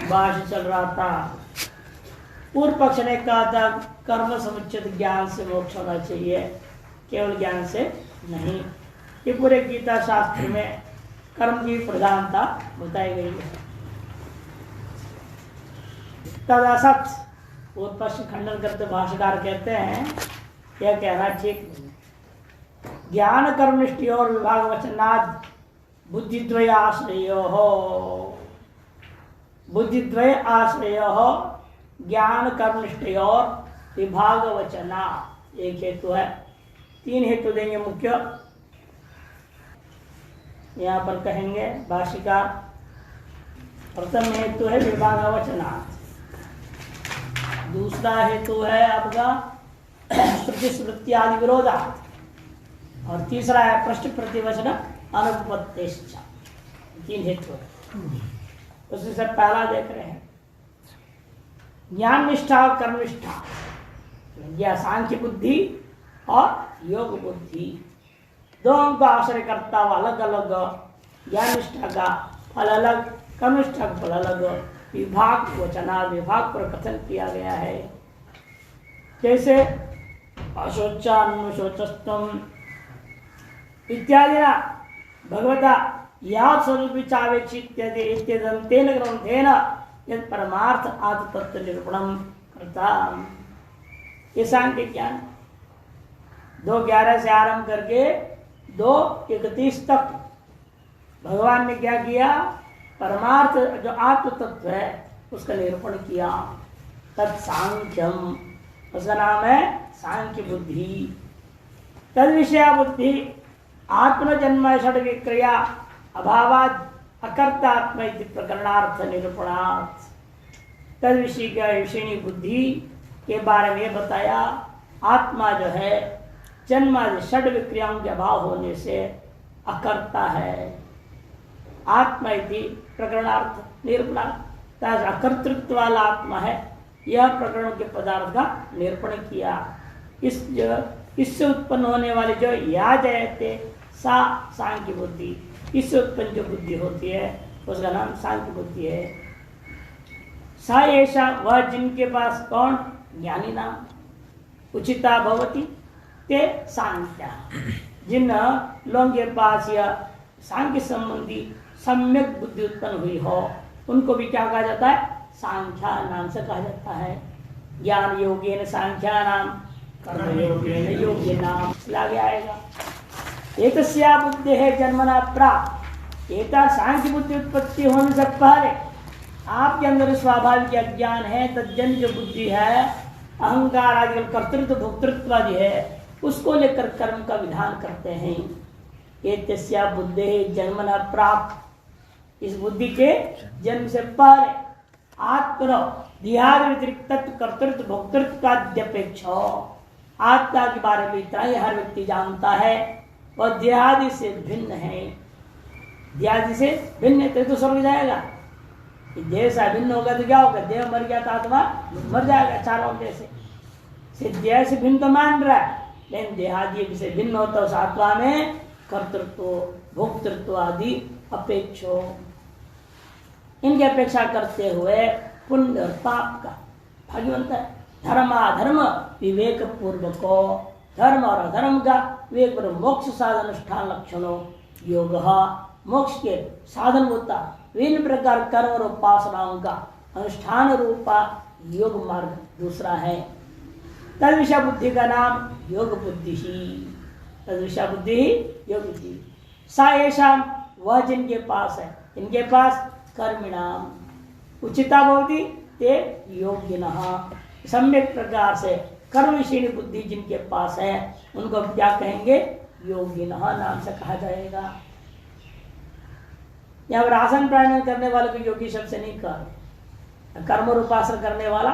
भाष्य चल रहा था। पूर्व पक्ष ने कहा था कर्म समुचित ज्ञान से मोक्ष होना चाहिए, केवल ज्ञान से नहीं। ये पूरे गीता शास्त्र में कर्म की प्रधानता बताई गई है। तदसत पूर्व पक्ष खंडन करते भाष्यकार कहते हैं यह कहना ठीक नहीं। ज्ञान कर्मनिष्ठ और विभाग वचनाद बुद्धिद्वय आश्रयो हो, बुद्धिद्वय आश्रयो हो, ज्ञान कर्मनिष्ठ और विभाग वचना एक हेतु है। तीन हेतु देंगे मुख्य, यहाँ पर कहेंगे भाष्यकार। प्रथम हेतु है विभाग वचना, दूसरा हेतु है आपका श्रुति स्मृति आदि विरोधा, और तीसरा है प्रश्न प्रतिवचन अनुपत्तिश्च। तीन हेतु है। उसमें से पहला देख रहे हैं ज्ञान निष्ठा और कर्म निष्ठा, या सांख्य बुद्धि और योग बुद्धि, दोनों का आश्रय करता हुआ अलग अलग ज्ञान निष्ठा का फल अलग, कर्म निष्ठा का फल अलग, विभाग वचना विभाग पर कथन किया गया है। जैसे अशोचानुशोचस्तम इत्यादि भगवता या स्वरूप चावेक्षित तेन ग्रंथेन यद परमार्थ आत्म तत्व निरूपणम करता। ये सांख्य ज्ञान 2:11 से आरंभ करके 2:31 तक भगवान ने क्या किया, परमार्थ जो आत्म तत्व है उसका निरूपण किया। तत्सांख्यम, उसका नाम है सांख्य बुद्धि। तद विषय बुद्धि आत्मजन्म षड विक्रिया अभावाद अकर्तात्म इति प्रकरणार्थ निरूपणार्थ। तद विषय का विषयनी बुद्धि के बारे में बताया। आत्मा जो है जन्मादि षड विक्रियाओं के अभाव होने से अकर्ता है। आत्मा इति प्रकरणार्थ निरूपणार्थ, अकर्तृत्व वाला आत्मा है, यह प्रकरण के पदार्थ का निरूपण किया। इससे उत्पन्न होने वाली जो या जयते सा सांख्य बुद्धि, इससे उत्पन्न जो बुद्धि होती है उसका नाम सांख्य बुद्धि है। सा ऐसा वह जिनके पास कौन, ज्ञानी नाम उचिता भवती ते सांख्या, जिन लोगों के पास यह सांख्य संबंधी सम्यक बुद्धि उत्पन्न हुई हो उनको भी क्या कहा जाता है, सांख्या नाम से कहा जाता है। ज्ञान योगेन सांख्या नाम, कर्म योगेन योग्य नाम आगे आएगा। एकस्या बुद्धि है जन्मना प्राप्त, एका सांख्य बुद्धि उत्पत्ति होने से पहले आपके अंदर स्वाभाविक अज्ञान है, तज्जन जो बुद्धि है, अहंकार आदि कर्तृत्व भोक्तृत्व आदि है, उसको लेकर कर्म का विधान करते हैं। एतस्या बुद्धि जन्मना प्राप्त, इस बुद्धि के जन्म से पहले आत्मा देहादि व्यतिरिक्त कर्तृत्व भोक्तृत्व का अध्यपेक्षा, आत्मा के बारे में इतना ही हर व्यक्ति जानता है, वह देहादि से भिन्न है। देहादि से भिन्न है तो स्वर्ग जाएगा। देह से भिन्न होगा तो क्या होगा, देह मर गया तो आत्मा मर जाएगा। चारों से देह से भिन्न तो मान रहा है, लेकिन देहादि से भिन्न होता है। उस आत्मा में कर्तृत्व भोक्तृत्व आदि अपेक्षो, इनकी अपेक्षा करते हुए पुण्य और पाप का भाग्यवंत है। धर्म अधर्म विवेक पूर्वको, धर्म और अधर्म का विवेक पूर्वक मोक्ष साधन अनुष्ठान लक्षणों योग, मोक्ष के साधन होता विभिन्न प्रकार कर्म और उपासनाओं का अनुष्ठान रूपा योग मार्ग दूसरा है। तद विषय बुद्धि का नाम योग बुद्धि ही, तद विषय बुद्धि ही योग बुद्धि। सा ऐसा वह जिनके पास है, इनके पास कर्मिणाम उचिता भवति ते योगिनः, सम्यक प्रकार से कर्म विषयी बुद्धि जिनके पास है उनको क्या कहेंगे, योगिनः नाम से कहा जाएगा। यहाँ पर आसन प्राणायाम करने वाले को योगी शब्द से नहीं कहा। कर्म और उपासना करने वाला,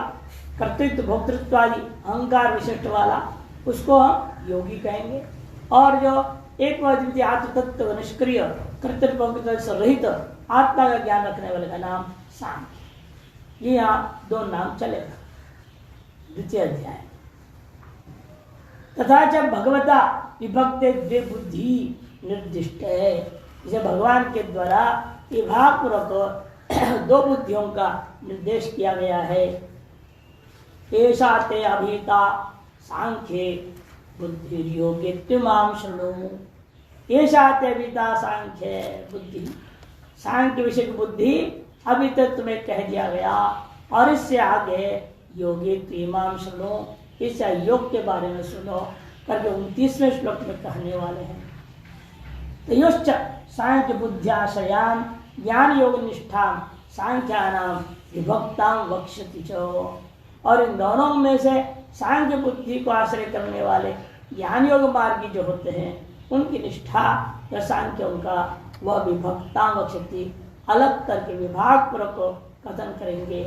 कर्तृत्व भोक्तृत्व आदि अहंकार विशिष्ट वाला, उसको हम योगी कहेंगे। और जो एक द्वितीय आत्म तत्व निष्क्रिय कर्तृत्व से रहित आत्मा का ज्ञान रखने वाले का नाम सांख्य। ये यहाँ दो नाम चलेगा द्वितीय अध्याय। तथा जब भगवता विभक्ते द्वे बुद्धि निर्दिष्ट है, इसे भगवान के द्वारा विभाग पूर्वक दो बुद्धियों का निर्देश किया गया है। एषा ते अभीता सांख्ये बुद्धि योगे त्रिमाम शृणु। एषा ते अभीता सांख्य बुद्धि, सांख्य विषय की बुद्धि अभी तक तुम्हें कह दिया गया, और इससे आगे योगे त्रिमाम शृणु, इस योग के बारे में सुनो करके 29वें श्लोक में कहने वाले हैं। तयोश्च सांख्य बुद्ध्याशयान ज्ञान योग निष्ठा सांख्यानाम विभक्ताम वक्ष्यति च। और इन दोनों में से सांख्य बुद्धि को आश्रय करने वाले ज्ञान योग मार्गी जो होते हैं उनकी निष्ठा या सांख्यों का वह विभक्ताम वक्ष्यति, अलग करके विभाग पूर्वक कथन करेंगे।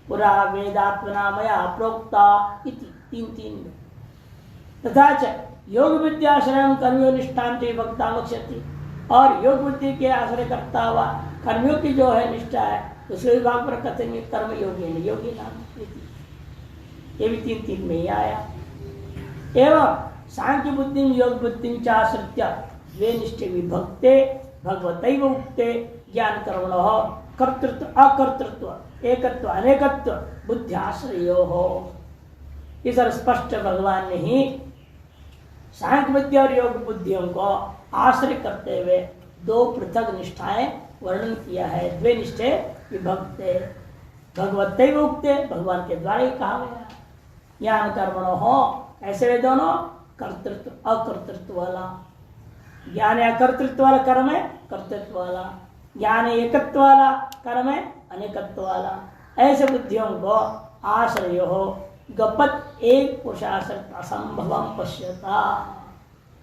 पुरा वेदात्मना मया प्रोक्ता इति 3 तथा च योग विद्याश्रय कर्मयोग निष्ठान विभक्ता वक्ष्यति, और योग बुद्धि के आश्रय करता हुआ कर्मियों की जो है निष्ठा है उसके विभाग पर कथेंगे कर्म योगी योगी नाम, ये भी 3 में ही आया। एवं सांख्य बुद्धि योग बुद्धि चाश्रित्य वे निष्ठे विभक्ते भगवतैव उक्ते ज्ञान कर्मणो कर्तृत्व अकर्तृत्व एकत्व अनेकत्व बुद्ध्याश्रयो हो। इस स्पष्ट भगवान ने ही सांख्य बुद्धि और योग बुद्धियों को आश्रय करते हुए 2 पृथक निष्ठाएं वर्णन किया है। द्वे निष्ठे विभक्ते भगवतैव उक्ते, भगवान के द्वारा ही कहा गया। ज्ञान कर्मणो हो, ऐसे वे दोनों कर्तृत्व अकर्तृत्व वाला, ज्ञान अकर्तृत्व वाला कर्म है कर्तृत्व वाला, ज्ञान एकत्व वाला कर्म है अनेकत्व वाला। ऐसे बुद्धियों को आश्रय हो गपत एक पुरुषाश्रित असंभवम पश्यता।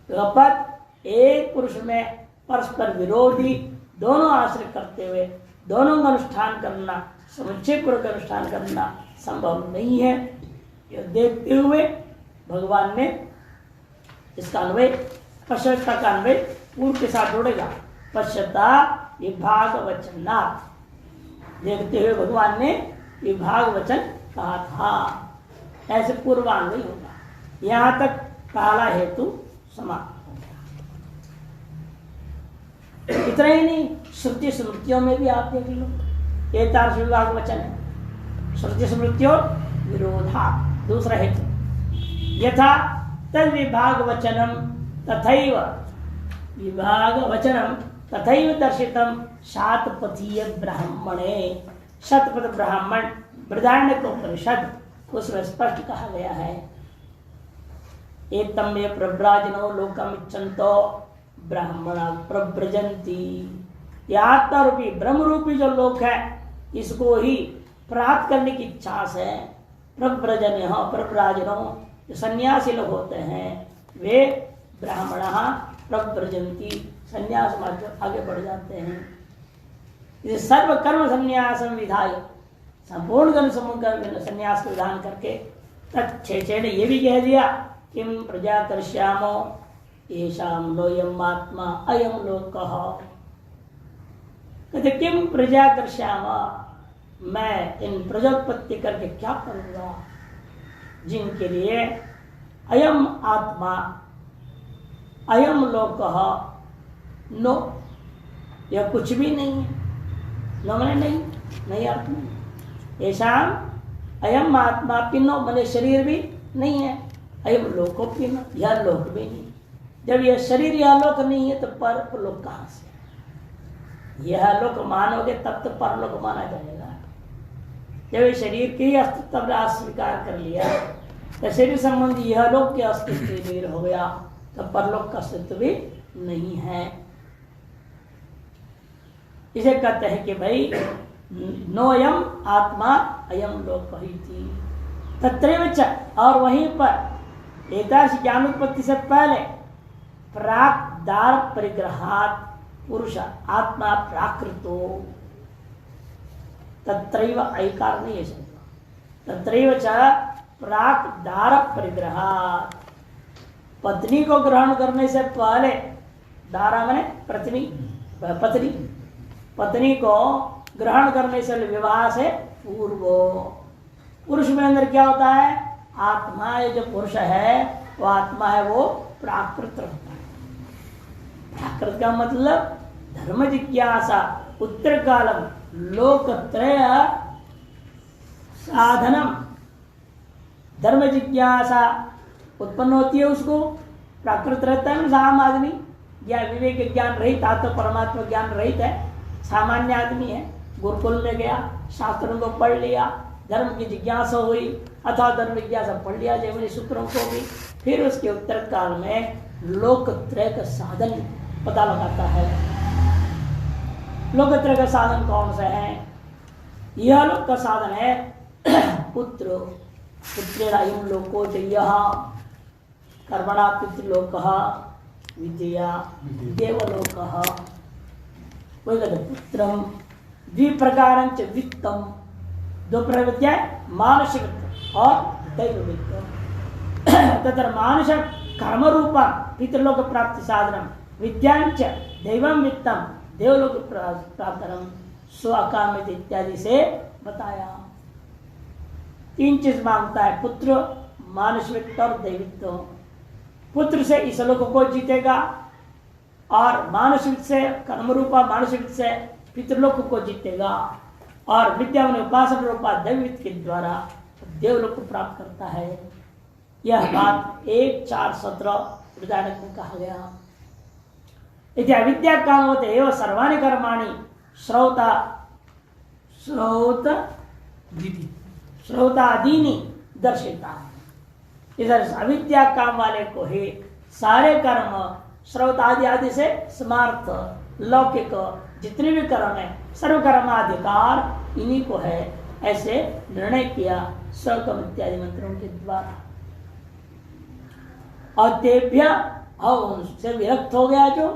गपत एक पुरुष में परस्पर विरोधी दोनों आश्रय करते हुए दोनों का अनुष्ठान करना, समुच्चय पूर्वक अनुष्ठान करना संभव नहीं है। यह देखते हुए भगवान ने इसका अन्वय पश्चाता का अन्वय पूर्व के साथ जोड़ेगा। पश्चाता विभाग वचना, देखते हुए भगवान ने विभाग वचन कहा था, ऐसे पूर्वान्वय होगा। यहां तक काला हेतु समाप्त होगा। इतना ही नहीं, श्रुति स्मृतियों में भी आप देख लो, ये 4 विभाग वचन है। श्रुति स्मृतियों विरोधा दूसरा हेतु, यथा तद विभाग वचनम तथैव विभाग वचनम तथैव दर्शितम शातपथीय ब्राह्मणे। शतपथ ब्राह्मण बृहदारण्यकोपनिषद, उसमें स्पष्ट कहा गया है एतम में प्रव्राजनो लोकम इच्छन्तो ब्राह्मण प्रव्रजंती। यह आत्मा रूपी ब्रह्म रूपी जो लोक है इसको ही प्राप्त करने की इच्छा से प्रव्रजन प्रव्राजनो जो सन्यासी लोग होते हैं वे ब्राह्मण प्रव्रजंती, संन्यास मार्ग आगे बढ़ जाते हैं। इसे सर्व कर्म संन्यासम विधाय, संपूर्ण कर्म समूह का संन्यास का विधान करके तत्छे ने यह भी कह दिया किम प्रजा कर्ष्यामो येषाम लोयम आत्मा अयम लोकः। कहते किम प्रजा कर्ष्यामा, मैं इन प्रजोत्पत्ति करके क्या करूंगा जिनके लिए अयम आत्मा अयम लोकः, नो यह कुछ भी नहीं है। नो मैंने नहीं अर्थ नहीं। ऐशाम अयम आत्मा पिनो मैंने शरीर भी नहीं है, अयम लोको पिनो यह लोक भी नहीं। जब यह शरीर यह लोक नहीं है तो पर लोक कहां से? यह लोक मानोगे तब तो परलोक माना जाएगा। जब ये शरीर के अस्तित्व का स्वीकार कर लिया तो शरीर संबंधी यह लोक के अस्तित्व नहीं हो गया तो परलोक का अस्तित्व भी नहीं है। इसे कहते हैं कि भाई नोयम आत्मा अयम लोक ही थी तत्रैव च, और वहीं पर एकादश ज्ञानोत्पत्ति से पहले प्राक दार परिग्रहात पुरुष आत्मा प्राकृतो, तत्रैव ऐकार नहीं है शब्द, तत्रैव च प्राक दार परिग्रहात, पत्नी को ग्रहण करने से पहले, दारा मैंने पत्नी, पत्नी को ग्रहण करने से विवाह से पूर्व पुरुष में अंदर क्या होता है? आत्मा, ये जो पुरुष है वो आत्मा है वो प्राकृत रहता है। प्राकृत का मतलब धर्म जिज्ञासा उत्तर कालम लोकत्रय साधनम, धर्म जिज्ञासा उत्पन्न होती है उसको, प्राकृत रहता है ना साम आदमी, या विवेक ज्ञान रहित, आत्म परमात्मा ज्ञान रहित है, सामान्य आदमी है, गुरुकुल में गया, शास्त्रों को पढ़ लिया, धर्म की जिज्ञासा हुई अथवा धर्म जिज्ञासा पढ़ लिया जैवनी सूत्रों को भी, फिर उसके उत्तर काल में लोकत्रय का साधन पता लगाता है। लोकत्रय का साधन कौन सा है? यह लोक का साधन है पुत्र, पुत्रेणायं लोको जयः, कर्मणा पितृलोकः, विद्या देवलोकः। वही कहते पुत्रम द्विप्रकारंच वित्तम, दो प्रवृत्तियां है, मानसिक वित्त और दैव वित्त। तथा मानस कर्म रूपा पितृलोक प्राप्ति साधनम, विद्यांच दैवम वित्तम देवलोक प्राप्तरम स्वकामित इत्यादि से बताया। तीन चीज मांगता है, पुत्र, मानस वित्त और दैवित्व। पुत्र से इस लोक को जीतेगा और मानसिक से कर्म रूपा मानसिक से पितृलोक को जीतेगा, और विद्या में उपासना रूपा दैवित्व के द्वारा देवलोक को प्राप्त करता है। यह बात 1:4:17 वृदारण्यक में कहा गया। यदि अविद्या काम होते एवं सर्वाणि कर्माणि श्रौता श्रौतादीनि दर्शिता। इधर अविद्या काम वाले को ही सारे कर्म श्रौत आदि आदि से स्मार्थ लौकिक जितने भी कर्म है सर्वकर्माधिकार इन्हीं को है, ऐसे निर्णय किया स्वकर्म इत्यादि मंत्रों के द्वारा। और तेभ्य और उनसे विरक्त हो गया जो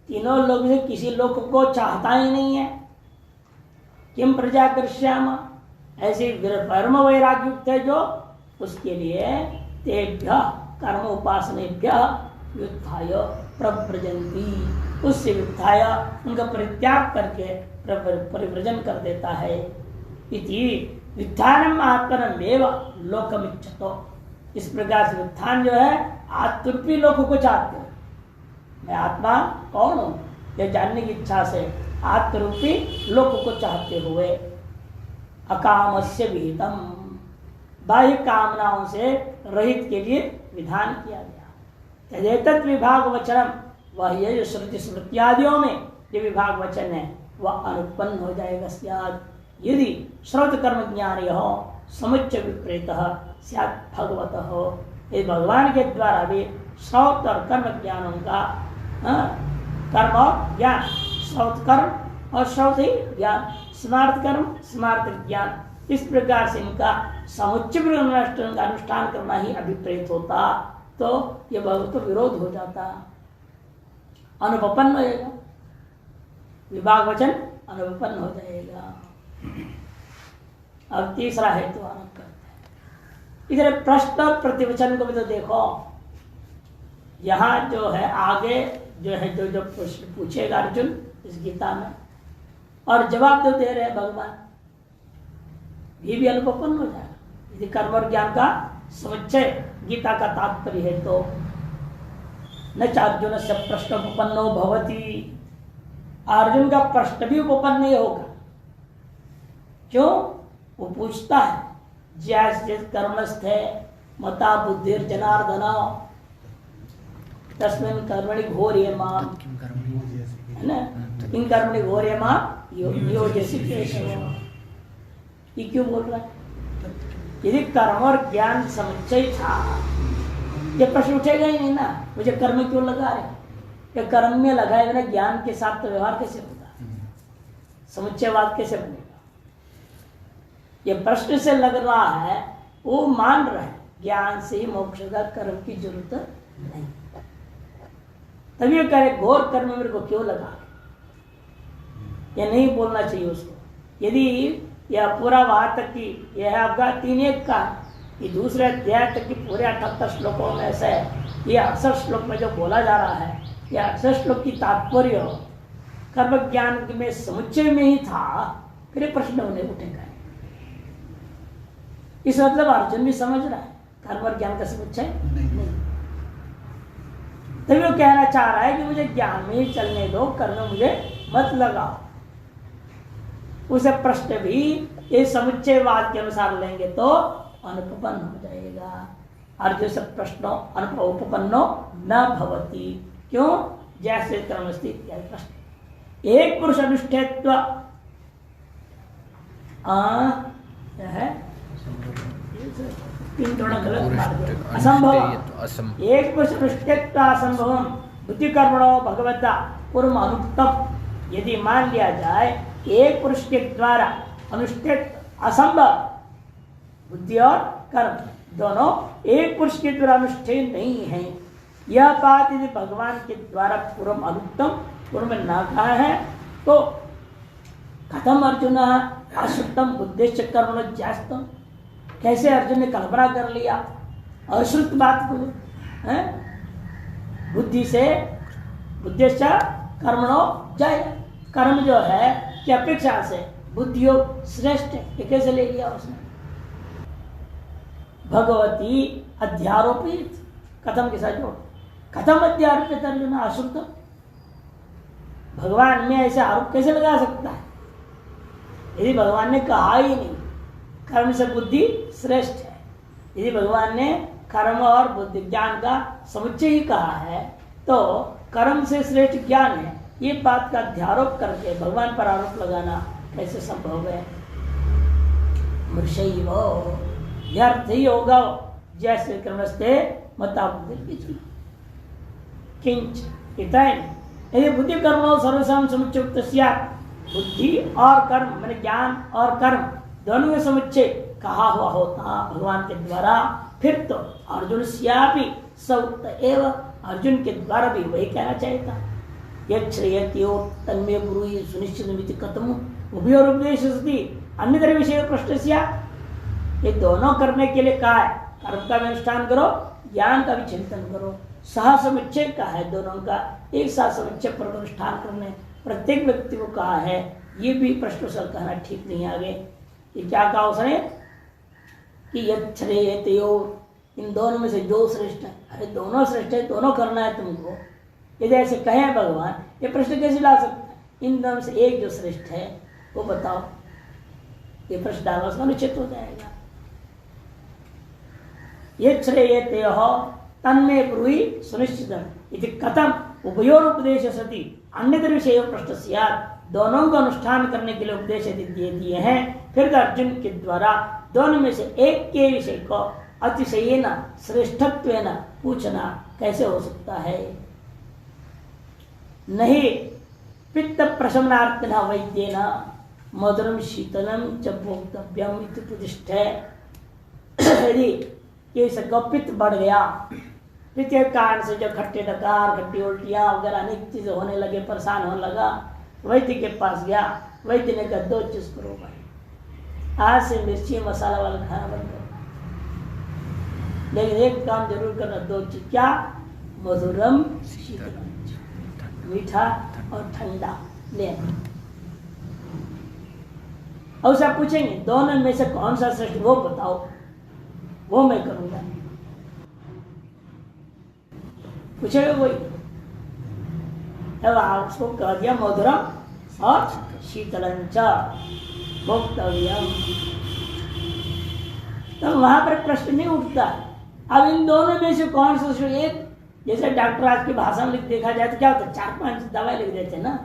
तीनों लोग से किसी लोक को चाहता ही नहीं है। किम प्रजा कृष्याम, ऐसे परम वैराग्य युक्त है जो, उसके लिए तेभ्य कर्म उपासनेभ्य व्युत्थाय प्रव्रजन्ति, उससे व्युत्थाय उनका परित्याग करके परिव्रजन कर देता है। इति व्युत्थानम आत्मनमेव लोकमिच्छतो, इस प्रकार से व्युत्थान जो है आत्मरूपी लोक को चाहते हो। मैं आत्मा कौन हूं यह जानने की इच्छा से आत्मरूपी लोक को चाहते हुए अकामस्य विहितम, बाह्य कामनाओं से रहित के लिए विधान किया गया। तदेतत् विभाग वचनम, वह ये जो श्रुति स्मृति आदियों में जो विभाग वचन है वह अनुत्पन्न हो जाएगा। स्यात् यदि श्रौत कर्म ज्ञान यह समुच्चय विपरीत स्यात् भगवतः हो, यदि भगवान के द्वारा भी श्रौत और कर्म ज्ञानों का कर्म और ज्ञान, श्रौत कर्म और श्रौत ही ज्ञान, स्मार्त कर्म स्मार्त ज्ञान, इस प्रकार से इनका समुच्चय अनुष्ठान करना ही अभिप्रेत होता तो यह भगवत विरोध हो जाता, अनुपन्न हो जाएगा, विभाग वचन अनुपन्न हो जाएगा। अब तीसरा हेतु आरंभ करते हैं। इधर प्रश्न और प्रतिवचन को भी तो देखो, यहाँ जो है आगे जो है जो प्रश्न पूछेगा अर्जुन इस गीता में और जवाब तो दे रहे भगवान, ये भी अनुपन्न हो जाएगा। यदि कर्म और ज्ञान का समुच्चय गीता का तात्पर्य है तो न अर्जुन से प्रश्न उपपन्नो भवति, अर्जुन का प्रश्न भी उपपन्न नहीं होगा। क्यों? वो पूछता है जैसे कर्मस्थ है मता बुद्धिर जनार्दन तस्मिन् कर्मणि घोर्ये माम, है ना, इन कर्मणि घोर्ये माम नियोजयसि केशव। ये क्यों बोल रहा है? यदि कर्म और ज्ञान समुच्चय था ये प्रश्न उठेगा ही नहीं ना, मुझे कर्म क्यों लगा रहे, ये कर्म में लगाए बिना ज्ञान के साथ तो व्यवहार कैसे होगा, समुच्चयवाद कैसे बनेगा? ये प्रश्न से लग रहा है, वो मान रहा है ज्ञान से ही मोक्ष का कर्म की जरूरत नहीं, तभी कहे घोर कर्म मेरे को क्यों लगा, ये नहीं बोलना चाहिए उसको। यदि यह पूरा वहां तक की यह है आपका 3:1 का, ये दूसरे अध्याय तक की पूरे 78 श्लोकों में से ये 68 श्लोक में जो बोला जा रहा है, यह 68 श्लोक की तात्पर्य कर्म ज्ञान में समुच्चय में ही था, फिर प्रश्न उन्हें उठेगा। इस मतलब अर्जुन भी समझ रहा है कर्म और ज्ञान का समुच्चय नहीं, तभी वो कहना चाह रहा है कि मुझे ज्ञान में ही चलने दो, कर्म मुझे मत लगाओ। उसे प्रश्न भी ये समुच्चयवाद के अनुसार लेंगे तो अनुपपन्न हो जाएगा। अर्जुन से प्रश्नो उपपन्नो न भवति। क्यों? जैसे क्रमस्ति इत्यादि प्रश्न। एक पुरुष अनुष्ठेत्व है तीन थोड़ा गलत मार दिया। असंभव। एक पुरुष अनुष्ठेत्व असंभव बुद्धि कर्मणो भगवता पूर्व अनुक्तम। यदि मान लिया जाए एक पुरुष के द्वारा अनुष्ठित असंभव, बुद्धि और कर्म दोनों एक पुरुष के द्वारा अनुष्ठित नहीं है, यह बात यदि भगवान के द्वारा पूर्व अनुक्तम पूर्व में ना कहा है तो कथम अर्जुन अश्रुतम बुद्धिश्च कर्मणो ज्यास्तम। कैसे अर्जुन ने कल्पना कर लिया अश्रुत बात को है? बुद्धि से बुद्धिश्च कर्मणो जय, कर्म जो है की अपेक्षा से बुद्धियो श्रेष्ठ है, ये कैसे ले लिया उसने? भगवती अध्यारोपित कथम के साथ जोड़, कथम अध्यारोपित अर्जुन अश्रुत, भगवान में ऐसे आरोप कैसे लगा सकता है यदि भगवान ने कहा ही नहीं कर्म से बुद्धि श्रेष्ठ है। यदि भगवान ने कर्म और बुद्धि ज्ञान का समुच्चय ही कहा है तो कर्म से श्रेष्ठ ज्ञान है, ये बात का अध्यारोप करके भगवान पर आरोप लगाना कैसे संभव है? मृषैव, यह अर्थ ही होगा जैसे क्रमस्ते मता बुद्धि किंच इतैन। यदि बुद्धि कर्म सर्वसम समुच्चय बुद्धि और कर्म मैंने ज्ञान और कर्म दोनों में समुच्चय कहा हुआ होता भगवान के द्वारा, फिर तो अर्जुन श्यापि सउक्त एव, अर्जुन के द्वारा भी वही कहना चाहिए था। यच्छ्रेयत्यो तन्मे ब्रूहि सुनिश्चितमिति कथम उभयोरुपदेशस्ति अन्यतर विषय प्रश्नस्य। ये दोनों करने के लिए कहा है, कर्म का भी अनुष्ठान करो ज्ञान का भी चिंतन करो, सह समुच्चय का है दोनों का एक साथ समुच्चय पर अनुष्ठान करने प्रत्येक व्यक्ति को कहा है। ये भी प्रश्न सर कहना ठीक नहीं आगे। ये क्या कहा उसने कि यच्छ्रेयत्यो, इन दोनों में से जो श्रेष्ठ है, अरे दोनों श्रेष्ठ है, दोनों करना है तुमको। यदि ऐसे कहे भगवान, ये प्रश्न कैसे ला सकते हैं? इन दोनों से एक जो श्रेष्ठ है वो बताओ, ये प्रश्न डालना उसका अनुचित हो जाएगा। ये श्रेयते हो तन्मे ब्रूहि सुनिश्चितम इति कथम उभयोरुपदेश सति अन्यतर विषय प्रश्न स्यात्। दोनों को अनुष्ठान करने के लिए उपदेश दे दिए हैं, फिर अर्जुन के द्वारा दोनों में से एक के विषय को अतिशयेन श्रेष्ठत्वेन पूछना कैसे हो सकता है? नहीं पित्त प्रशमनार्थन वैद्येन मधुरम शीतलम च भोक्तव्यम इति प्रतिष्ठे। यदि ये पित्त बढ़ गया, पित्त के कारण से जो खट्टे डकार खट्टी उल्टियाँ वगैरह अनेक चीजें होने लगे, परेशान होने लगा, वैद्य के पास गया, वैद्य ने कहा 2 चीज करो भाई, आज से मिर्ची मसाला वाला खाना बंद करो, लेकिन एक काम जरूर करना, 2 चीज क्या? मधुरम शीतलम, मीठा और ठंडा ले। और उससे पूछेंगे दोनों में से कौन सा श्रेष्ठ वो बताओ, वो मैं करूंगा। पूछेगा कोई? अब उसको कह दिया मधुरम और शीतलंच भोक्तव्यम, तो वहां पर प्रश्न नहीं उठता। अब इन दोनों में से कौन सा एक, जैसे डॉक्टर आज की भाषा में देखा जाए तो क्या होता है, 4-5 दवाई लिख देते हैं ना।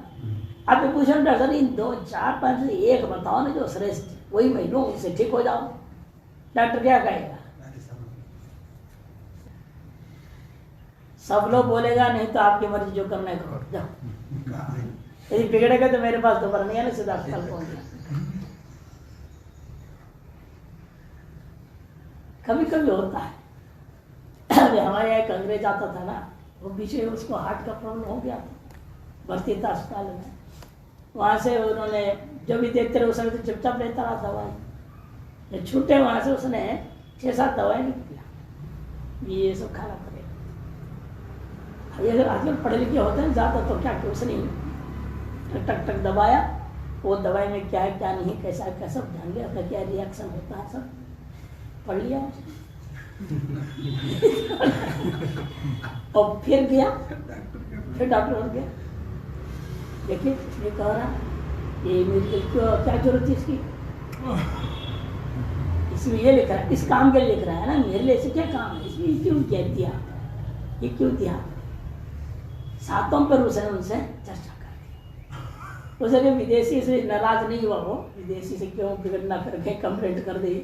आप ये पूछो डॉक्टर इन 2-4-5 से एक बताओ ना जो श्रेष्ठ, वही मैं लूँ, इससे ठीक हो जाओ। डॉक्टर क्या कहेगा? सब लोग बोलेगा नहीं तो आपकी मर्जी जो करना है करो, जाओ। यदि बिगड़ेगा तो मेरे पास दोबारा नहीं आना, सीधा अस्पताल पहुंच गया। कभी कभी होता है, हमारे यहाँ एक अंग्रेज आता था ना, वो पीछे उसको हार्ट का प्रॉब्लम हो गया था, भर्ती था अस्पताल में। वहाँ से उन्होंने जो भी देखते रहे उस समय तो चुपचाप लेता रहा दवाई, छूटे वहाँ से उसने 6-7 दवाई लिख दिया, ये सब खाना पड़ेगा। ये आजकल पढ़े लिखे होते हैं ज़्यादा, तो क्या कि उसने टक टक टक दबाया, वो दवाई में क्या है क्या नहीं, कैसा है क्या सब ध्यान लिया, क्या रिएक्शन होता है सब पढ़ लिया और फिर गया, फिर डॉक्टर हो गया, देखिए ये कह रहा ये मेरे क्यों, क्या जरूरत है इसकी? इसमें ये लिख रहा है, इस काम के लिए लिख रहा है ना, मेरे लिए से क्या काम है इसमें, क्यों क्या दिया, ये क्यों दिया? सातों पर उसने उनसे चर्चा कर दी। उसने विदेशी से नाराज नहीं हुआ, वो विदेशी से क्यों बिगड़ना करके कंप्लेंट कर दी।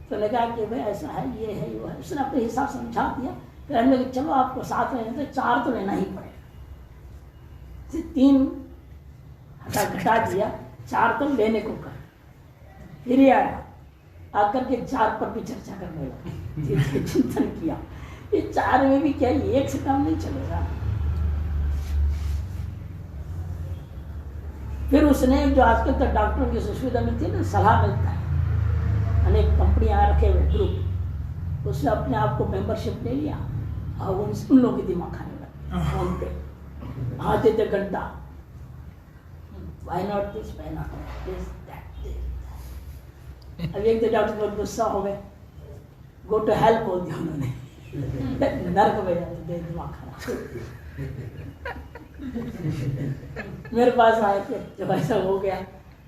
तो ने कहा कि भाई ऐसा है, ये है, वो है। उसने अपने हिसाब समझा दिया। कहने लगे चलो आपको साथ में तो 4 तो लेना ही पड़ेगा। 3 घटा दिया, 4 तो लेने को कर। फिर ये आया आकर के 4 पर भी चर्चा करने लगा। चिंतन किया ये 4 में भी क्या एक से काम नहीं चलेगा। फिर उसने जो आजकल तक डॉक्टरों की सुविधा मिलती है ना, सलाह मिलता है, अनेक कंपनियां रखे हुए ग्रुप, उसने अपने आप को मेंबरशिप ले लिया और उन लोगों की दिमाग खाने लगा फोन पे आधे घंटा, why not this, why not this, that. अब एक तो डॉक्टर बहुत गुस्सा हो गए, गो टू हेल्प बोल दिया उन्होंने, नर्क में जाते दिमाग खराब। मेरे पास आए थे जब ऐसा हो गया,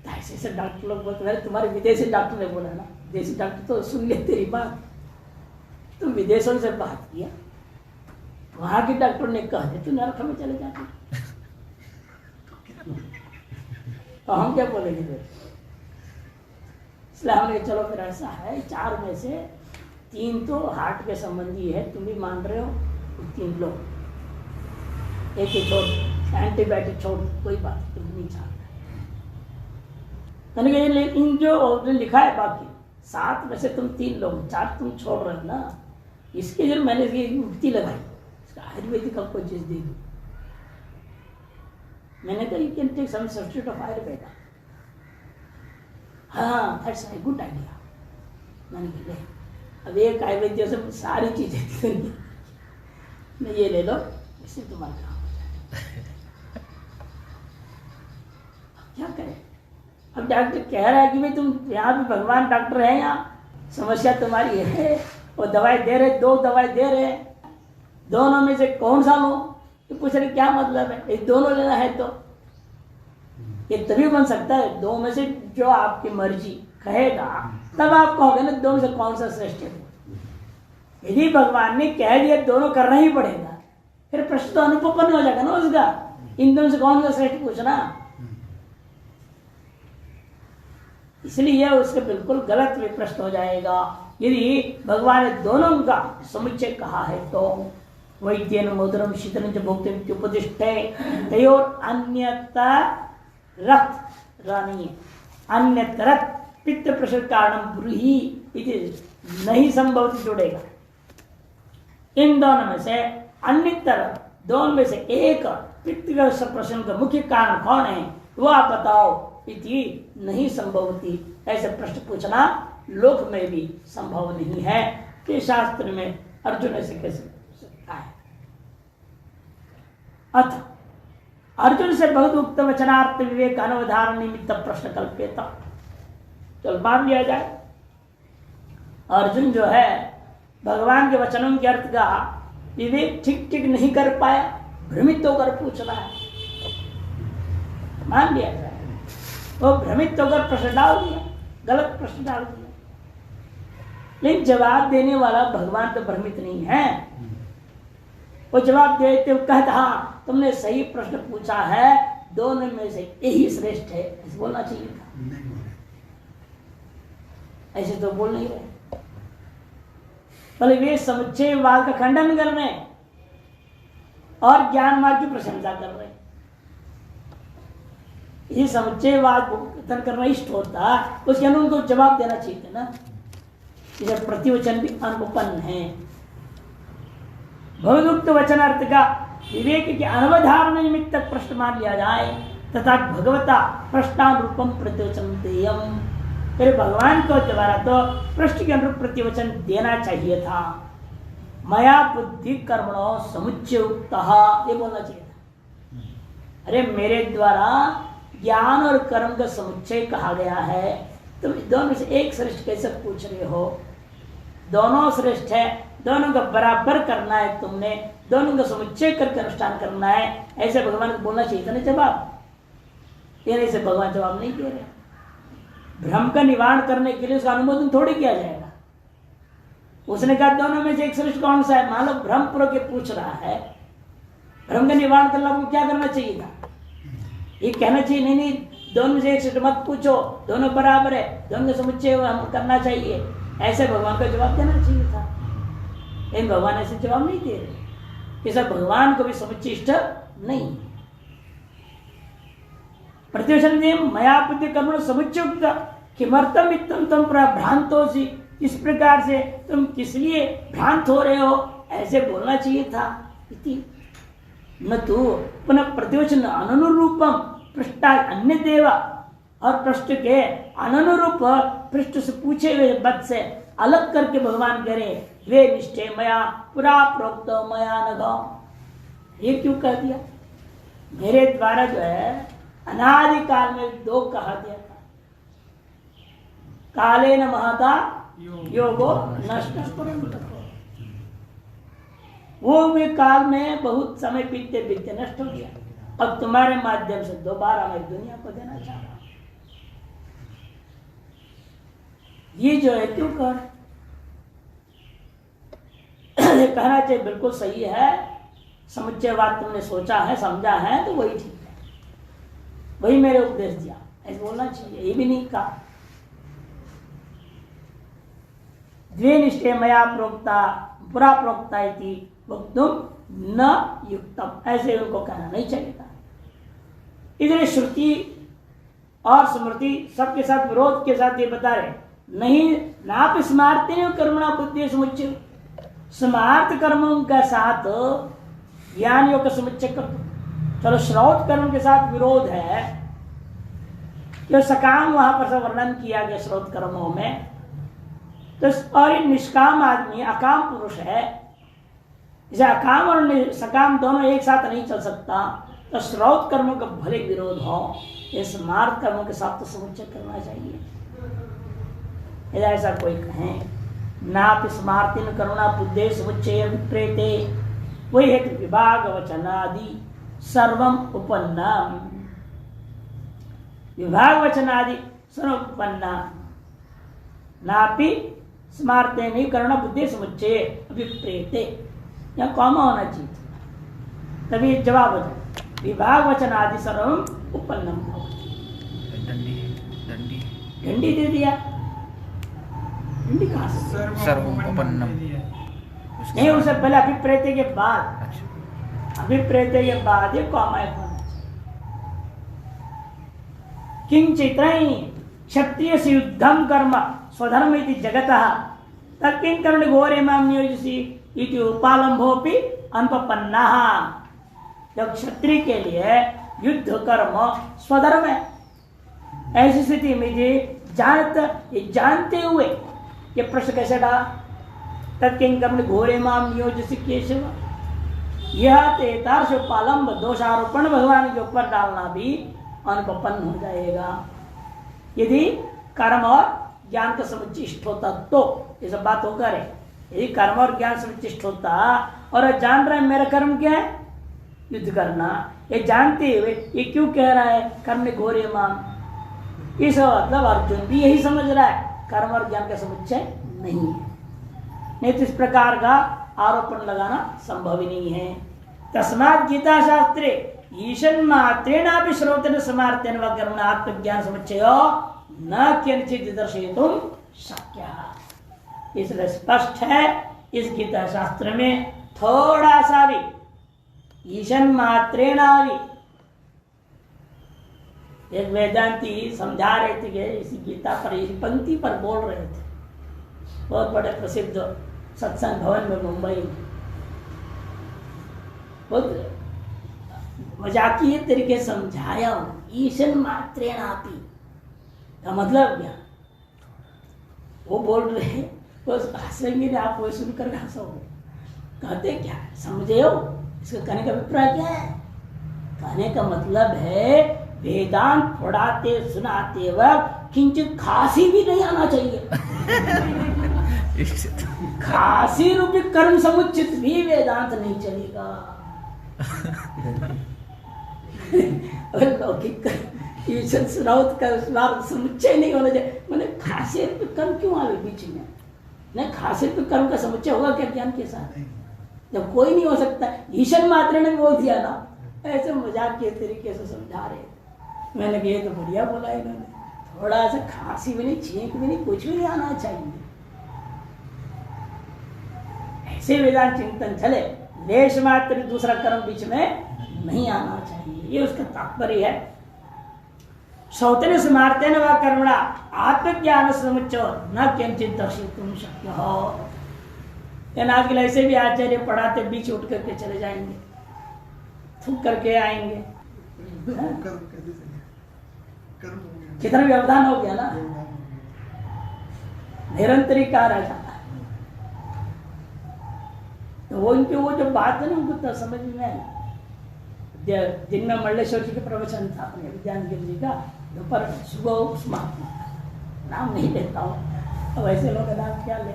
तो ऐसे ऐसे डॉक्टर लोग बोलते हैं तुम्हारे विदेशी डॉक्टर ने बोला ना, देसी डॉक्टर तो सुन ले तेरी बात, तुम विदेशों से बात किया, वहां के डॉक्टर ने कहा तू नरक में चले जाते, तो हम क्या बोलेंगे फिर? इसलिए हमने चलो फिर ऐसा है 4 में से 3 तो हार्ट के संबंधी है, तुम भी मान रहे हो, 3 लो, एक ही छोड़, एंटीबायोटिक छोड़, कोई बात तुम नहीं चाहते। इन जो लिखा है बाकी 7 में से तुम 3 लो, 4 तुम छोड़ रहे हो ना, इसके जो मैंने युक्ति लगाई, इसका आयुर्वेदिक का कोई चीज दे दूं, मैंने कहा you can take some substitute of Ayurveda. हाँ दैट्स अ गुड आइडिया। मैंने कहा अब एक आयुर्वेद से सारी चीजें करेंगे, मैं ये ले लो, इससे तुम्हारा काम हो जाएगा। क्या करें? अब डॉक्टर कह रहा है कि भाई तुम यहाँ भी भगवान डॉक्टर है, यहाँ समस्या तुम्हारी है, वो दवाई दे रहे, 2 दवाई दे रहे, दोनों में से कौन सा लो? तो पूछ रहे क्या मतलब है, ये दोनों लेना है तो ये तभी बन सकता है, 2 में से जो आपकी मर्जी कहेगा तब आप कहोगे ना 2 में से कौन सा श्रेष्ठ है। यदि भगवान ने कह दिया दोनों करना ही पड़ेगा, फिर प्रश्न तो अनुपन्न हो जाएगा ना उसका, इन दोनों से कौन सा श्रेष्ठ पूछना। इसलिए उसके बिल्कुल गलत भी प्रश्न हो जाएगा। यदि भगवान ने दोनों का समुच्चय कहा है तो वैद्यन मधुरम शीतल भोक्ति उपदिष्टे तयोर अन्यता रक्त रानी अन्यत रक्त पित्त प्रसर कारणम ब्रूहि इति नहीं संभव जुड़ेगा। इन दोनों में से अन्यतर दोनों में से एक पित्त प्रश्न का मुख्य कारण कौन है वो आप बताओ, इति नहीं संभवती, ऐसे प्रश्न पूछना लोक में भी संभव नहीं है कि शास्त्र में अर्जुन ऐसे कैसे पूछ सकता है। अथ अर्जुन से बहुत उक्त वचनार्थ विवेक अनवधारण निमित्त प्रश्न कल्प्यता, चल मान लिया जाए अर्जुन जो है भगवान के वचनों के अर्थ का विवेक ठीक नहीं कर पाया, भ्रमित होकर पूछ रहा है, मान लिया जाए वो भ्रमित होकर प्रश्न डाल दिया, गलत प्रश्न डाल दिया। लेकिन जवाब देने वाला भगवान तो भ्रमित नहीं है, वो जवाब देते हुए कहता हाँ तुमने सही प्रश्न पूछा है, दोनों में से यही श्रेष्ठ है, ऐसे बोलना चाहिए था, ऐसे तो बोल नहीं रहे, बल्कि वे समुच्चयवाद का खंडन कर रहे हैं और ज्ञान मार्ग की प्रशंसा कर रहे हैं। ये समुच्चयवाद कथन करना इष्ट होता, उसके अनुसार उनको जवाब देना चाहिए था ना, इसे प्रतिवचन भी अनुपन्न है। भगवदुक्त वचन अर्थ का विवेक के अनवधारण निमित्त प्रश्न मान लिया जाए तथा भगवता प्रश्नानुरूपम प्रतिवचन देयम, फिर भगवान को द्वारा तो प्रश्न के अनुरूप प्रतिवचन देना चाहिए था। मया बुद्धि कर्मणो समुच्चय उक्तः, ये बोलना चाहिए था, अरे मेरे द्वारा ज्ञान और कर्म का समुच्चय कहा गया है, तुम दोनों से एक श्रेष्ठ कैसे पूछ रहे हो? दोनों श्रेष्ठ है, दोनों का बराबर करना है, तुमने दोनों का समुच्चय करके अनुष्ठान करना है, ऐसे भगवान को बोलना चाहिए था ना जवाब। कहने से भगवान जवाब नहीं दे रहे। भ्रम का निवारण करने के लिए उसका अनुमोदन थोड़ी किया जाएगा। उसने कहा दोनों में से एक श्रेष्ठ कौन सा है? मान लो भ्रम पूर्व के पूछ रहा है, भ्रम का निवारण करने को क्या करना चाहिए था? ये कहना चाहिए नहीं नहीं दोनों में से एक श्रेष्ठ मत पूछो, दोनों बराबर है, दोनों का समुच्चय हम करना चाहिए, ऐसे भगवान का जवाब देना चाहिए था। लेकिन भगवान ऐसे जवाब नहीं दे रहे। ये सब भगवान को भी समुच्चय इष्ट नहीं। प्रतिवचन मया बुद्धि कर्म समुच्चयुक्त किमर्थम इत्थम तम भ्रांतोसी, इस प्रकार से तुम किस लिए भ्रांत हो रहे हो, ऐसे बोलना चाहिए था। इति न तो पुनः प्रतिवचन अनुरूपम पृष्ठा अन्य देवा, और पृष्ठ के अनुरूप पृष्ठ से पूछे हुए पद से अलग करके भगवान करे वे निष्ठे मया पुरा प्रोक्त मया न गाँव। ये क्यों कह दिया? मेरे द्वारा जो है अनादिकाल में दो कहा दिया था, काले न महता योगो नष्ट। वो वे काल में बहुत समय बीतते बीतते नष्ट हो गया। अब तुम्हारे माध्यम से दोबारा मैं दुनिया को देना चाह रहा हूं। ये जो है क्यों कर कहना चाहिए बिल्कुल सही है। समुच्चय बात तुमने सोचा है, समझा है, तो वही ठीक है, वही मेरे उपदेश दिया, ऐसे बोलना चाहिए। ये भी नहीं कहा। द्वे निष्ठे मया प्रोक्ता पुरा प्रोक्ता इति वक्तुम न युक्तम, ऐसे उनको कहना नहीं चाहिए था। इसलिए श्रुति और स्मृति सबके साथ विरोध के साथ ये बता रहे नहीं, नाप स्मार्ति कर्मणा बुद्धि समुच्चय, स्मार्त कर्मों के साथ ज्ञान योग का समुच्चय कर दो। चलो श्रौत कर्म के साथ विरोध है, जो सकाम वहां पर सब वर्णन किया गया श्रौत कर्मों में, तो और निष्काम आदमी अकाम पुरुष है, इसे अकाम और सकाम दोनों एक साथ नहीं चल सकता। तो श्रौत कर्मों का भले विरोध हो, ये स्मार्त कर्मों के साथ तो समुच्चय करना चाहिए। ऐसा कोई कहे नाप स्मार्तिन करुणा बुद्धे समुच्चय विप्रेते, वही है विभाग वचनादि सर्वम उपन्ना, विभाग वचनादि सर्व उपन्ना नापि स्मार्ते नहीं करुणा बुद्धि समुच्चय विप्रेते, यहाँ कॉमा होना चाहिए, तभी जवाब हो जाए। विभाग वचन आदि सर्वम उपन्नम। डंडी दे दिया, डंडी कहाँ से? सर्वम उपन्नम नहीं, उससे पहले अभिप्रेते के बाद, अभिप्रेते के बाद ये कॉमा होना चाहिए। किंचित क्षत्रिय से युद्धम कर्म स्वधर्म इति जगतः तत्किं कर्मणि घोरे मां नियोजसि इति उपालंभोपि अनुपन्नः। जब क्षत्रिय के लिए युद्ध कर्म स्वधर्म है, ऐसी स्थिति में ये जानते हुए ये प्रश्न कैसे डाला? तत्किं कर्मणि घोरे मां नियोजसि केशव, यह तेतार्ष उपालंब दोषारोपण भगवान के ऊपर डालना भी अनुपन्न हो जाएगा। यदि कर्म और ज्ञान का समुच्चिष्ट होता तो ये सब बात होकर है। यदि कर्म और ज्ञान समुच्चिष्ट होता और जान रहा है मेरा कर्म क्या है, युद्ध करना, ये जानते हुए ये क्यों कह रहा है कर्म ने घोरे माम, इस मतलब अर्जुन भी यही समझ रहा है कर्म और ज्ञान का समुच्चय नहीं है। नहीं तो इस प्रकार का आरोपण लगाना संभव ही नहीं है। तस्मात् गीता शास्त्रे ईशन मात्रेणापि श्रोतेन समार्तेन व कर्मणा आत्मज्ञान समुच्चय न किंचित दर्शयितुं शक्यः। इसलिए स्पष्ट है इस गीता शास्त्र में थोड़ा सा भी ईशन मात्रेणा भी, एक वेदांती समझा रहे थे कि इसी गीता पर, इसी पंक्ति पर बोल रहे थे, बहुत बड़े प्रसिद्ध सत्संग भवन में मुंबई में, बहुत मजाकिये तरीके समझाया हूं। ईशन मात्रेणापि का मतलब क्या? वो बोल रहे, वो हंसेंगे, आप वो सुनकर हंसोगे। कहते क्या है, समझे हो इसका कहने का अभिप्राय क्या है? कहने का मतलब है वेदांत पढ़ाते सुनाते वक्त किंचित खांसी भी नहीं आना चाहिए। खांसी रूपी कर्म समुचित भी वेदांत नहीं चलेगा। लौकिक ईश्वर स्रोत का मार्ग समुच्चय नहीं होना चाहिए। मैंने खासियत पे कर्म क्यों आवे बीच में? नहीं, खासियत पे कर्म का समुच्चय होगा क्या ज्ञान के साथ? जब कोई नहीं हो सकता। ईश्वर मात्र ने बोल दिया ना, ऐसे मजाक के तरीके से समझा रहे थे। मैंने कहा ये तो बढ़िया बोला इन्होंने, थोड़ा सा खांसी भी नहीं, छींक भी नहीं, कुछ भी नहीं आना चाहिए। ऐसे वेदांत चिंतन चले, लेश मात्र दूसरा कर्म बीच में नहीं आना चाहिए, ये उसका तात्पर्य है। सौतन स्मार्तेन व कर्मणा आत्मज्ञान समुच्चय न किंचित दर्शितुम शक्य हो। आजकल ऐसे भी आचार्य पढ़ाते बीच उठ करके चले जाएंगे, थूक करके आएंगे, कितना व्यवधान हो गया ना, निरंतरी कार्य रह जाता है। तो वो इनके वो जो बात है ना उनको तो समझ में आई। जिनमें मल्लेश्वर जी का प्रवचन था अपने विज्ञान गिर जी का, दोपहर सुबह स्मार्ट, नाम नहीं लेता हूँ, अब ऐसे लोग नाम क्या ले।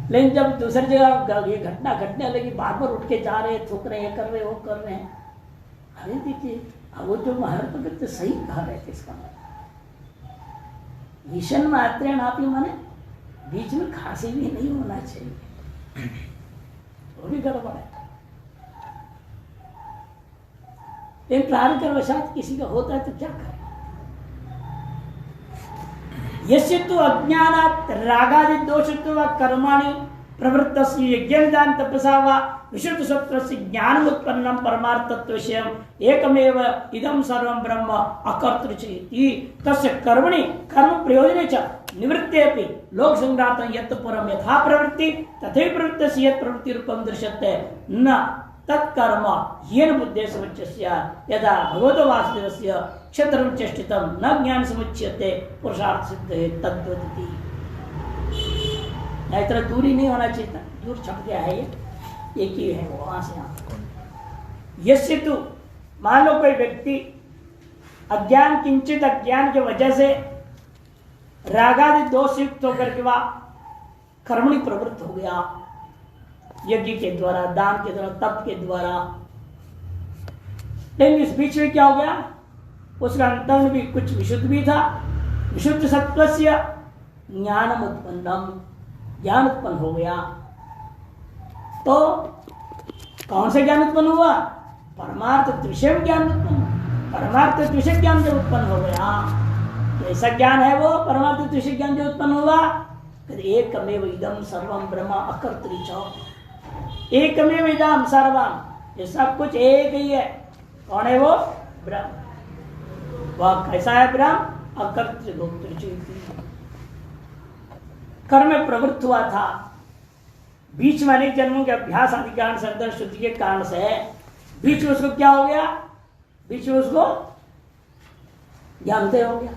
लेकिन जब दूसरी जगह ये घटना घटने लगी, बार बार उठ के जा रहे, थूक रहे, कर रहे, वो कर रहे हैं, अरे देखिए वो जो महाराज भगत सही कह रहे थे, इसका भीषण मात्रे नापी माने बीच में खांसी भी नहीं होना चाहिए, वो भी गड़बड़ है। लेकिन प्राण कर्मवशात किसी का होता है तो क्या करें? यस्य तु अज्ञानात् रागादि दोषत्व कर्माणि प्रवृत्तस्य यज्ञदान तपसा वा विशुद्ध सत्वस्य ज्ञानम् उत्पन्नं परमार्थत्व विषयम् एकमेव इदं सर्वं ब्रह्म अकर्तृचेति तस्य कर्मणि कर्म प्रयोजने च निवृत्ते अपि लोक संग्रातं यत् परं यथा प्रवृत्ति तथैव प्रवृत्तस्य यत् प्रवृत्ति रूपं दृश्यते न तत्कर्म येन बुद्धे समुच्चस्य यदा भगवतो वासुदेवस्य क्षेत्रं चेष्टितं न ज्ञान समुच्यते पुरुषार्थ सिद्धे तद्वदिति। इतना दूरी नहीं होना चाहिए था, दूर छप गया है, ये एक ही है वो वहां से यहाँ। यस्य तु मान लो कोई व्यक्ति अज्ञान किंचित अज्ञान की वजह से रागादि दोष युक्त होकर के वह कर्मणि प्रवृत्त हो गया, यज्ञ के द्वारा, दान के द्वारा, तप के द्वारा। लेकिन इस बीच में क्या हो गया, उसका अंतर में भी कुछ विशुद्ध भी था, विशुद्ध सत्वस्य ज्ञानम उत्पन्नम, ज्ञान उत्पन्न हो गया। तो कौन से ज्ञान उत्पन्न हुआ? परमार्थ विषय ज्ञान उत्पन्न, परमार्थ विषय ज्ञान जब उत्पन्न हो गया, ऐसा ज्ञान है वो परमार्थ विषय ज्ञान जो उत्पन्न हुआ, एकमेव इदम सर्वम ब्रह्म अकर्तृ च, एकमेव इदम सर्वम, ये सब कुछ एक ही है। कौन है वो? ब्रह्म। वह कैसा है ब्रह्म? अकर्तृ भोक्तृ। कर्म में प्रवृत्त हुआ था, बीच में अनेक जन्मों के अभ्यास आदि कारण से, अंतर शुद्धि के कारण से बीच में उसको क्या हो गया? बीच में उसको ज्ञानोदय हो गया।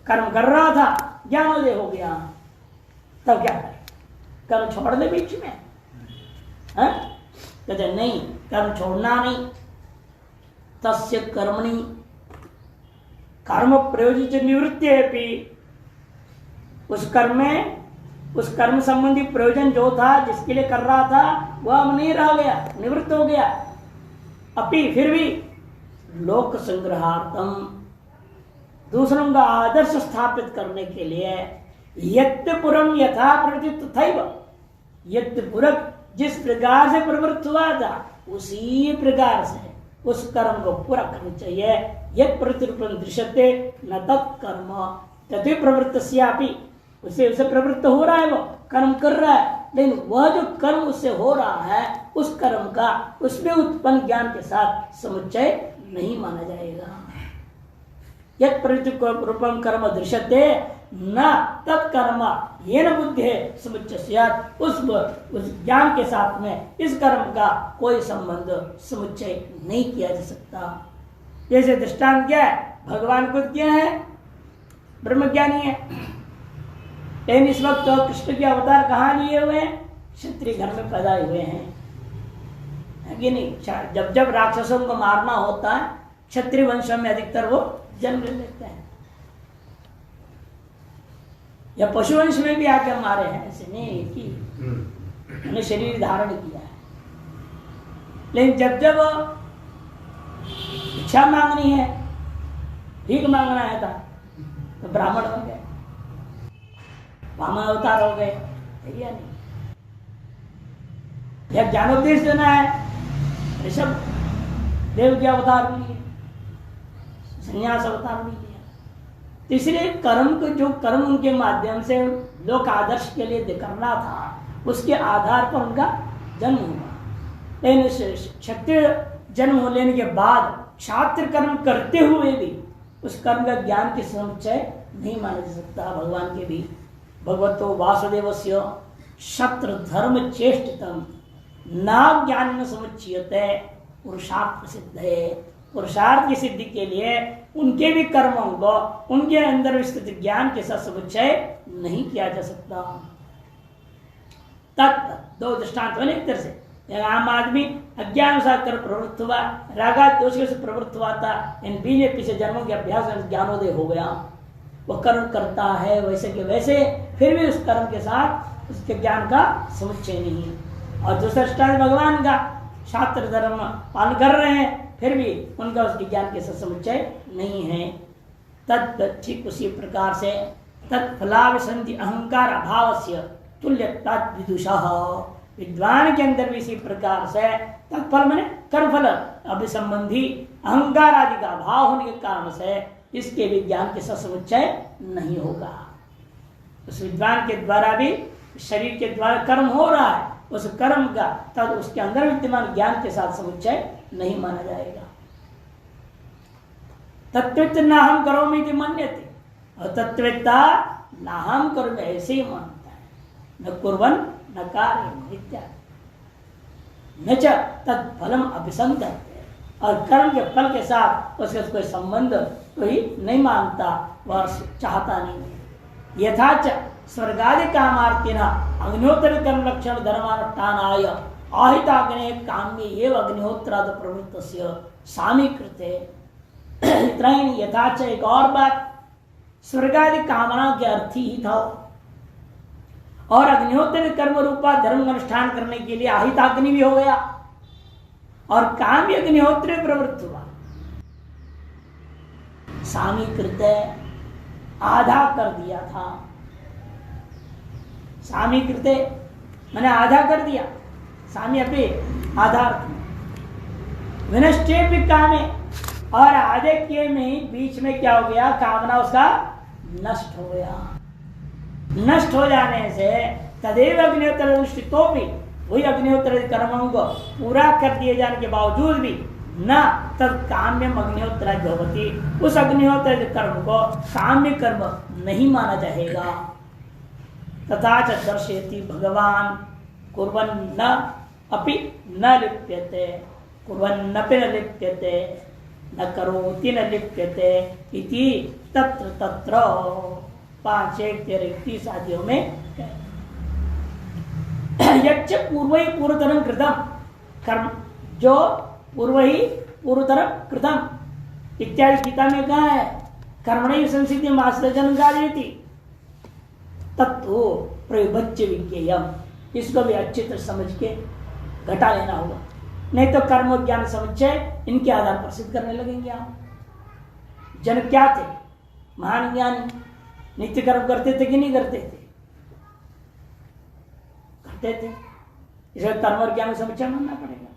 कर्म कर रहा था, ज्ञानोदय हो गया, तब क्या करे? कर्म छोड़ दे बीच में? कहते नहीं, कर्म छोड़ना नहीं। तस्य कर्मणि कर्म प्रयोजित निवृत्ति है भी, उस कर्म में उस कर्म संबंधी प्रयोजन जो था, जिसके लिए कर रहा था, वह अब नहीं रह गया, निवृत्त हो गया। अभी फिर भी लोक संग्रहार्थम, दूसरों का आदर्श स्थापित करने के लिए, यत्पुरम यथा प्रवृत्ति तथैव, यत्पुरक जिस प्रकार से प्रवृत्त हुआ था उसी प्रकार से उस कर्म को पूरा करना चाहिए। यत् प्रतिरूपं दृश्यते न तत्कर्म तथै प्रवृत्तस्यापि, उसे प्रवृत्त हो रहा है, वो कर्म कर रहा है, लेकिन वह जो कर्म उससे हो रहा है, उस कर्म का उसमें उत्पन्न ज्ञान के साथ समुच्चय नहीं माना जाएगा। यत् प्रतिरूपं कर्म दृश्यते न तत्कर्म येन बुद्धे समुच्चय स्यात्, उस ज्ञान के साथ में इस कर्म का कोई संबंध समुच्चय नहीं किया जा सकता। जैसे दृष्टांत क्या है? भगवान खुद क्या है? ब्रह्मज्ञानी है, लेकिन इस वक्त तो कृष्ण के अवतार कहाँ लिए हुए हैं? क्षत्रिय घर में पैदा हुए हैं, है कि नहीं? जब जब राक्षसों को मारना होता है, क्षत्रिय वंशों में अधिकतर वो जन्म लेते हैं, या पशुवंश में भी आके मारे हैं, ऐसे नहीं कि उन्हें शरीर धारण किया है। लेकिन जब जब भिक्षा मांगनी है, भीख मांगना है था तो ब्राह्मण बन गए, वामन अवतार हो गए, है या नहीं? या ज्ञानोपदेश देना है, ऋषभ देव के अवतार भी है, संन्यास अवतार भी है। तो इसलिए कर्म को, जो कर्म उनके माध्यम से लोक आदर्श के लिए करना था, उसके आधार पर उनका जन्म हुआ। लेकिन क्षत्रिय जन्म हो लेने के बाद क्षात्र कर्म करते हुए भी उस कर्म का ज्ञान के समुच्चय नहीं माना जा सकता। भगवान के भी भगवतो वासुदेवस्य क्षत्र धर्म चेष्टितम न ज्ञान न समुच्चयते पुरुषार्थ प्रसिद्ध है। पुरुषार्थ की सिद्धि के लिए उनके भी कर्मों को उनके अंदर विस्तृत ज्ञान के साथ समुच्चय नहीं किया जा सकता। तत् दो दृष्टांत बने। एक तरह से एक आम आदमी अज्ञानुसार कर प्रवृत्त हुआ, रागा दोष से प्रवृत्त हुआ था, इन बीजे पीछे जन्मों के अभ्यास में ज्ञानोदय हो गया, वह कर्म करता है वैसे के वैसे, फिर भी उस कर्म के साथ उसके ज्ञान का समुच्चय नहीं है। और दूसरा दृष्टांत भगवान का, शास्त्र धर्म पालन कर रहे हैं फिर भी उनका उसके ज्ञान के साथ समुच्चय नहीं है। तत् ठीक उसी प्रकार से तत्फलाभिसंधि अहंकार अभावस्य तुल्यता विदुषः, विद्वान के अंदर भी इसी प्रकार से तत्फल मैंने कर्मफल अभिसंबंधी अहंकार आदि का अभाव होने के कारण से इसके भी ज्ञान के साथ समुच्चय नहीं होगा। उस विद्वान के द्वारा भी शरीर के द्वारा कर्म हो रहा है, उस कर्म का तद उसके अंदर विद्यमान ज्ञान के साथ समुच्चय नहीं माना जाएगा। तत्वित न हम करोमि इति मन्यते, और तत्विता न हम कर्म ऐसे ही मानता है, न कुर्वन् न कार्य इत्यादि न च तत्फलम अभिसंधत्ते, और कर्म के फल के साथ उसका कोई संबंध कोई नहीं मानता, वह चाहता नहीं है। यथा च स्वर्गादि कामार्थिना अग्निहोत्र कर्म लक्षण धर्मानुष्ठानाय आहिताग्ने काम्ये एव अग्निहोत्राद प्रवृत्तस्य सामीकृते। इतना ही नहीं, यथा च एक और बात, स्वर्गादि कामना के अर्थी ही था, और अग्निहोत्र कर्म रूपा धर्म अनुष्ठान करने के लिए आहिताग्नि भी हो गया, और काम भी अग्निहोत्र प्रवृत्त हुआ। सामीकृत आधा कर दिया था, सामीकृत मैंने आधा कर दिया, सामी अपने आधार विनष्टे भी कामे, और आधे के में बीच में क्या हो गया, कामना उसका नष्ट हो गया। नष्ट हो जाने से तदेव अग्निहोत्र अनुष्ठितो भी, वही अग्निहोत्र कर्मों को पूरा कर दिए जाने के बावजूद भी न तद काम्यम अग्निहोत्र भवति, उस अग्निहोत्र कर्म को काम्य कर्म नहीं माना जाएगा। तथा च दर्शयति भगवान कुर्वन्न अपि न लिप्यते, कुर्वन्नपि न लिप्यते, न करोति न लिप्यते इति तत्र तत्र 5:1-30 आदियों में यच्च पूर्व ही पूर्वतरम कृतम कर्म, जो पूर्व ही पूर्वतरम कृतम इत्यादि गीता में कहा है, कर्मणि संसिद्धि मास्टरजन गायति तत्व प्रविभज्य विज्ञेयम। इसको भी अच्छी तरह समझ के घटा लेना होगा, नहीं तो कर्म ज्ञान समुच्चय इनके आधार पर सिद्ध करने लगेंगे आप। जन क्या थे? महान ज्ञानी, नित्य कर्म करते थे कि नहीं करते थे? करते थे, इसलिए कर्म और ज्ञान समुच्चय मानना पड़ेगा।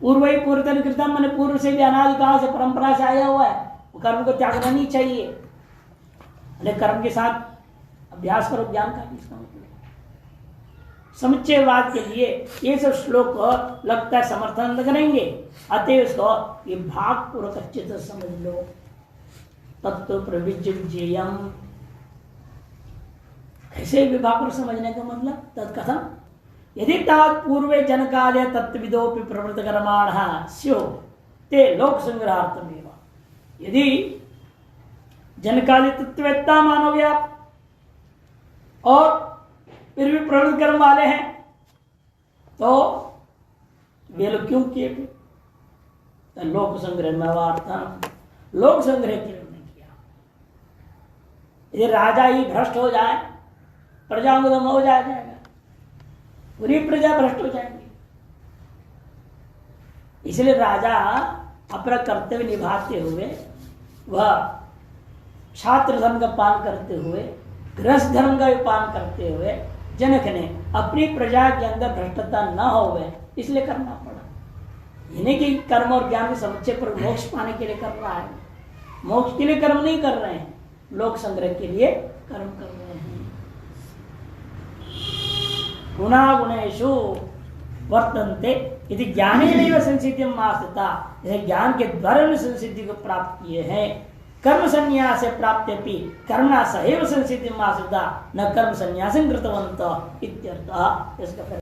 पूर्व ही पूर्वतन कृतम, मैंने पूर्व से भी अनादिकाल से परंपरा से आया हुआ है, वो कर्म को त्यागना नहीं चाहिए। कर्म के साथ अभ्यास करो ज्ञान का भी इसका मतलब समुच्चयवाद के लिए ये सब श्लोक लगता है समर्थन करेंगे। अतः इसको ये भाग पूर्वक अच्छे से समझ लो। तत्व प्रविज्य विजयम, कैसे विभाग पर समझने का मतलब तत्कथम, यदि तावत् पूर्वे जनकाले तत्विदोपि प्रवृत्त कर्माणः स्युः ते लोक संग्रहार्थमेव। यदि जनकाली तत्ववेत्ता मानोगे आप और फिर भी प्रवृत्त कर्म वाले हैं तो वे लोग क्यों किए? तो लोक संग्रह में वार्ता, लोक संग्रह के लिए उन्होंने किया। यदि राजा ही भ्रष्ट हो जाए, प्रजा को हो जाएगा, पूरी प्रजा भ्रष्ट हो जाएगी। इसलिए राजा अपना कर्तव्य निभाते हुए वह छात्र धर्म का पालन करते हुए गृहस्थ धर्म का भी पालन करते हुए जनक ने अपनी प्रजा के अंदर भ्रष्टता न हो इसलिए करना पड़ा। यानी कि कर्म और ज्ञान के समुच्चय पर मोक्ष पाने के लिए कर रहा है, मोक्ष के लिए कर्म नहीं कर रहे हैं, लोक संग्रह के लिए कर्म कर रहे हैं। गुणागुणेषु वर्तन्ते यदि ज्ञानेनैव संसिद्धिम् आस्थिता, यह ज्ञान के द्वारा संसिद्धि को प्राप्त किए हैं। कर्म संन्यास प्राप्त्यपि कर्मणा सहैव संसिद्धिम् आस्थिता न कर्म संन्यासं कृतवन्तः इत्यर्थः। इसका फिर